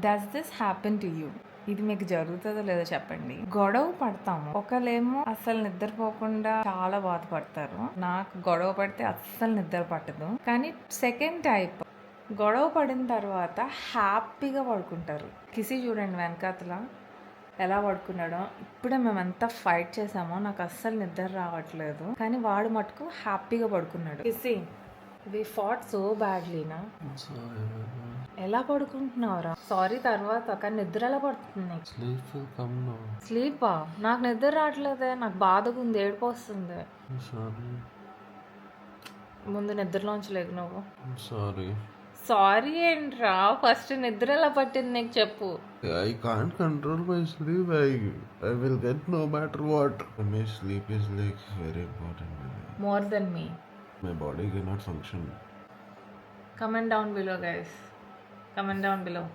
Does this happen to you? ఇది మీకు జరుగుతుందో లేదో చెప్పండి. గొడవ పడతాము, ఒకళ్ళేమో అస్సలు నిద్రపోకుండా చాలా బాధపడతారు. నాకు గొడవ పడితే అస్సలు నిద్ర పట్టదు. కానీ సెకండ్ టైప్, గొడవ పడిన తర్వాత హ్యాపీగా పడుకుంటారు. కిసి చూడండి వెనకాతల ఎలా పడుకున్నాడో. ఇప్పుడే మేము ఎంత ఫైట్ చేసామో, నాకు అస్సలు నిద్ర రావట్లేదు, కానీ వాడు మటుకు హ్యాపీగా పడుకున్నాడు. కిసి, వి ఫాట్ సో బ్యాడ్లీనా. ఎలా పడుకుంటున్నావురా? సారీ తర్వాత, కానీ నిద్ర ఎలా పడుతుంది? స్లీపా? నాకు నిద్ర రావట్లేదే, నాకు బాధగా ఉంది, ఏడుపు వస్తుంది. ముందు నిద్రలోంచి లేకు నువ్వు. సారీ ఏంట్రా? ఫస్ట్ నిద్ర ఎలా పట్టింది నీకు చెప్పు. I can't control my sleep. I will get no matter what. My sleep is like very important. More than me. My body cannot function. Comment down below, guys. Comment down below.